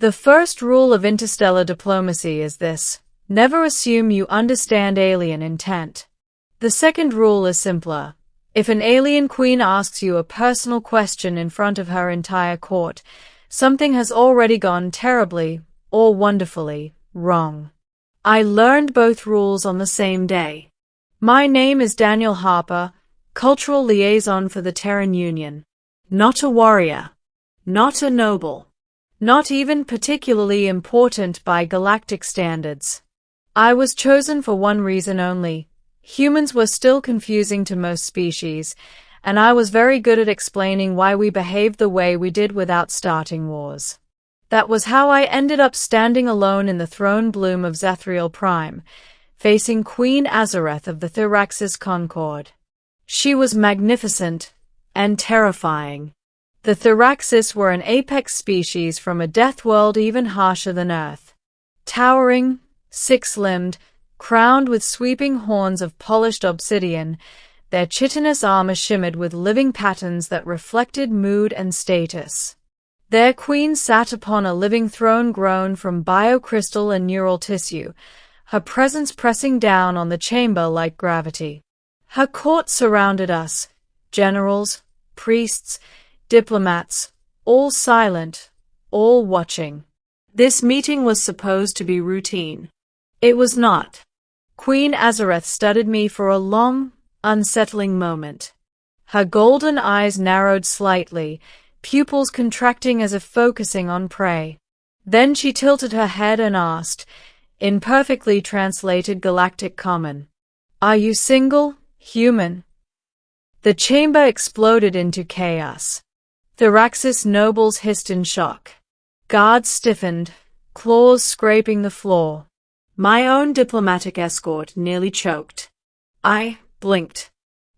The first rule of interstellar diplomacy is this: never assume you understand alien intent. The second rule is simpler. If an alien queen asks you a personal question in front of her entire court, something has already gone terribly, or wonderfully, wrong. I learned both rules on the same day. My name is Daniel Harper, Cultural Liaison for the Terran Union. Not a warrior. Not a noble. Not even particularly important by galactic standards. I was chosen for one reason only. Humans were still confusing to most species, and I was very good at explaining why we behaved the way we did without starting wars. That was how I ended up standing alone in the throne bloom of Zethriel Prime, facing Queen Azareth of the Theraxis Concord. She was magnificent and terrifying. The Theraxis were an apex species from a death world even harsher than Earth. Towering, six-limbed, crowned with sweeping horns of polished obsidian, their chitinous armor shimmered with living patterns that reflected mood and status. Their queen sat upon a living throne grown from biocrystal and neural tissue, her presence pressing down on the chamber like gravity. Her court surrounded us, generals, priests, diplomats, all silent, all watching. This meeting was supposed to be routine. It was not. Queen Azareth studied me for a long, unsettling moment. Her golden eyes narrowed slightly, pupils contracting as if focusing on prey. Then she tilted her head and asked, in perfectly translated galactic common, "Are you single, human?" The chamber exploded into chaos. Theraxis nobles hissed in shock. Guards stiffened, claws scraping the floor. My own diplomatic escort nearly choked. I blinked.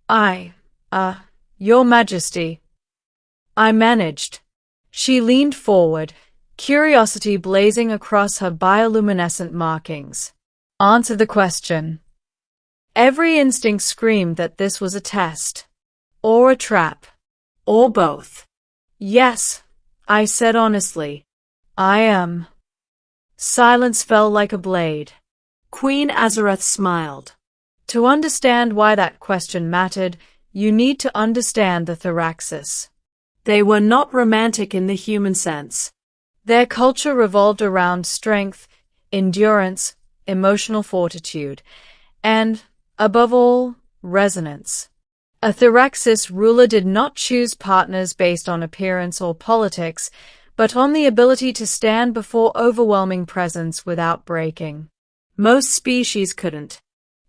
Your Majesty. I managed. She leaned forward, curiosity blazing across her bioluminescent markings. Answer the question. Every instinct screamed that this was a test. Or a trap. Or both. Yes, I said honestly. I am. Silence fell like a blade. Queen Azareth smiled. To understand why that question mattered, you need to understand the Theraxis. They were not romantic in the human sense. Their culture revolved around strength, endurance, emotional fortitude, and, above all, resonance. A Theraxis ruler did not choose partners based on appearance or politics, but on the ability to stand before overwhelming presence without breaking. Most species couldn't.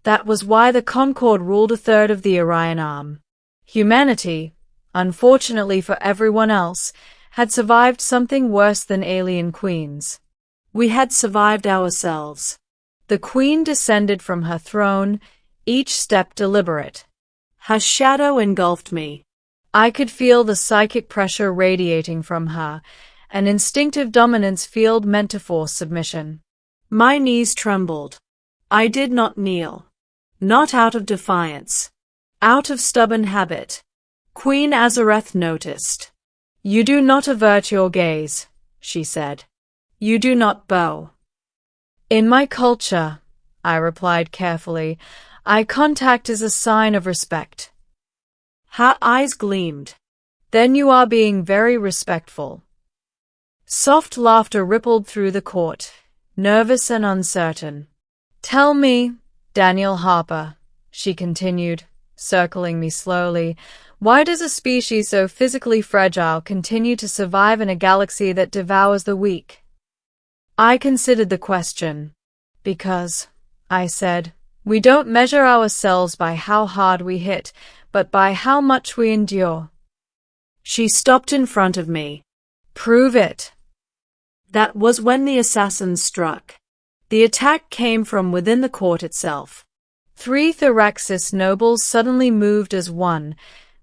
That was why the Concord ruled a third of the Orion Arm. Humanity, unfortunately for everyone else, had survived something worse than alien queens. We had survived ourselves. The queen descended from her throne, each step deliberate. Her shadow engulfed me. I could feel the psychic pressure radiating from her, an instinctive dominance field meant to force submission. My knees trembled. I did not kneel. Not out of defiance. Out of stubborn habit. Queen Azareth noticed. You do not avert your gaze, she said. You do not bow. In my culture, I replied carefully, eye contact is a sign of respect. Her eyes gleamed. Then you are being very respectful. Soft laughter rippled through the court, nervous and uncertain. Tell me, Daniel Harper, she continued, circling me slowly, why does a species so physically fragile continue to survive in a galaxy that devours the weak? I considered the question. Because, I said, we don't measure ourselves by how hard we hit, but by how much we endure. She stopped in front of me. Prove it. That was when the assassins struck. The attack came from within the court itself. 3 Theraxis nobles suddenly moved as one,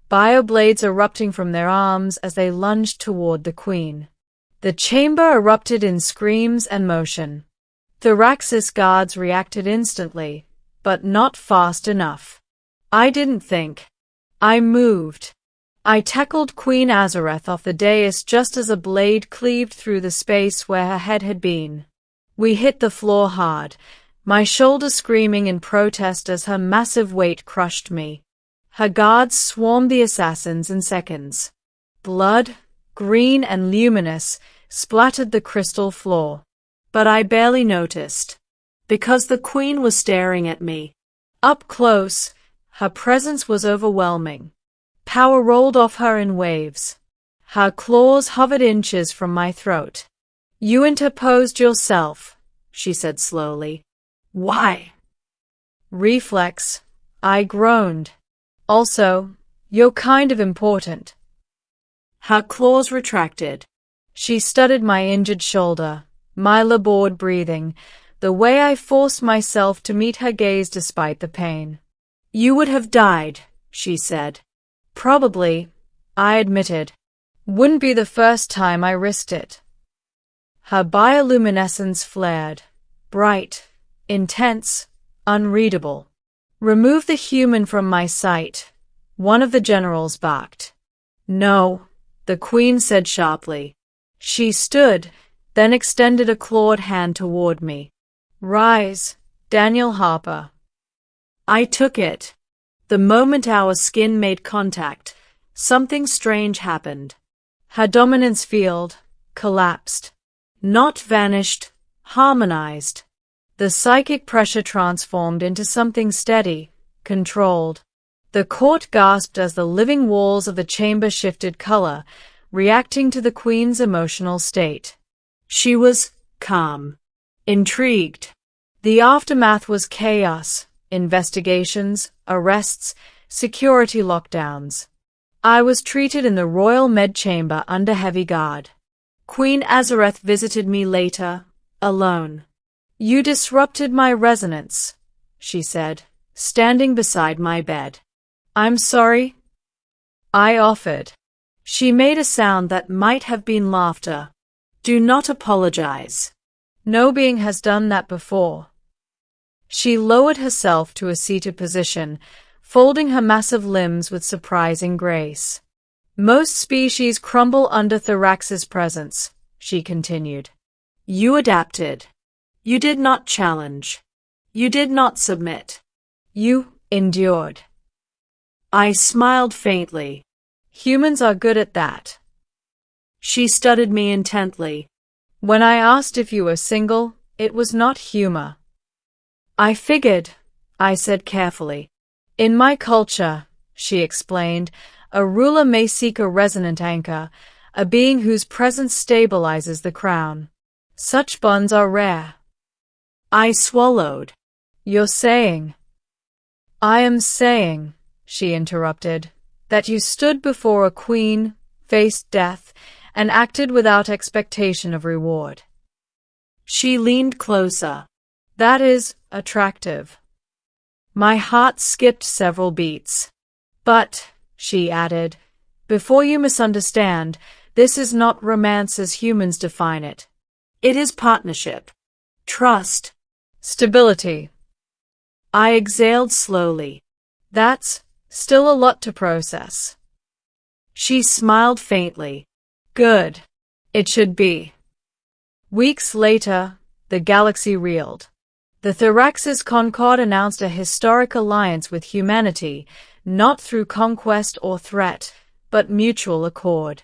bioblades erupting from their arms as they lunged toward the queen. The chamber erupted in screams and motion. Theraxis guards reacted instantly, but not fast enough. I didn't think. I moved. I tackled Queen Azareth off the dais just as a blade cleaved through the space where her head had been. We hit the floor hard, my shoulders screaming in protest as her massive weight crushed me. Her guards swarmed the assassins in seconds. Blood, green and luminous, splattered the crystal floor. But I barely noticed, because the queen was staring at me. Up close, her presence was overwhelming. Power rolled off her in waves. Her claws hovered inches from my throat. "You interposed yourself," she said slowly. "Why?" "Reflex," I groaned. "Also, you're kind of important." Her claws retracted. She studied my injured shoulder, my labored breathing, the way I forced myself to meet her gaze despite the pain. "You would have died," she said. "Probably," I admitted. "Wouldn't be the first time I risked it." Her bioluminescence flared, bright, intense, unreadable. "Remove the human from my sight," one of the generals barked. "No," the queen said sharply. She stood, then extended a clawed hand toward me. "Rise, Daniel Harper." I took it. The moment our skin made contact, something strange happened. Her dominance field collapsed. Not vanished, harmonized. The psychic pressure transformed into something steady, controlled. The court gasped as the living walls of the chamber shifted color, reacting to the queen's emotional state. She was calm, intrigued. The aftermath was chaos, investigations, arrests, security lockdowns. I was treated in the royal med chamber under heavy guard. Queen Azareth visited me later, alone. "You disrupted my resonance," she said, standing beside my bed. "I'm sorry," I offered. She made a sound that might have been laughter. "Do not apologize. No being has done that before." She lowered herself to a seated position, folding her massive limbs with surprising grace. "Most species crumble under Thorax's presence," she continued. "You adapted. You did not challenge. You did not submit. You endured." I smiled faintly. "Humans are good at that." She studied me intently. "When I asked if you were single, it was not humor." "I figured," I said carefully. "In my culture," she explained, "a ruler may seek a resonant anchor, a being whose presence stabilizes the crown. Such bonds are rare." I swallowed. "You're saying—" "I am saying," she interrupted, "that you stood before a queen, faced death, and acted without expectation of reward." She leaned closer. "That is attractive." My heart skipped several beats. "But," she added, "before you misunderstand, this is not romance as humans define it. It is partnership, trust, stability." I exhaled slowly. "That's still a lot to process." She smiled faintly. "Good. It should be." Weeks later, the galaxy reeled. The Thoraxis Concord announced a historic alliance with humanity, not through conquest or threat, but mutual accord.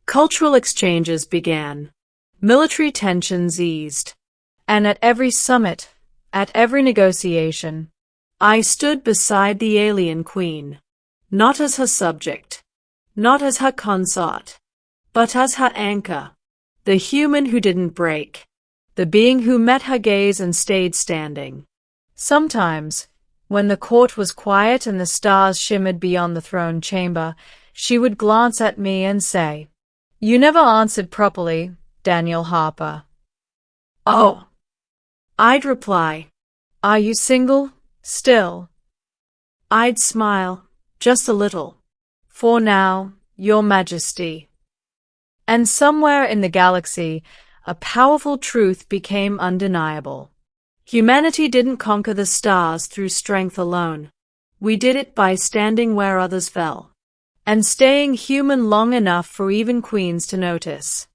Cultural exchanges began. Military tensions eased. And at every summit, at every negotiation, I stood beside the alien queen, not as her subject, not as her consort, but as her anchor, the human who didn't break, the being who met her gaze and stayed standing. Sometimes, when the court was quiet and the stars shimmered beyond the throne chamber, she would glance at me and say, "You never answered properly, Daniel Harper." "Oh," I'd reply. "Are you single, still?" I'd smile, just a little. "For now, Your Majesty." And somewhere in the galaxy, a powerful truth became undeniable. Humanity didn't conquer the stars through strength alone. We did it by standing where others fell. and staying human long enough for even queens to notice.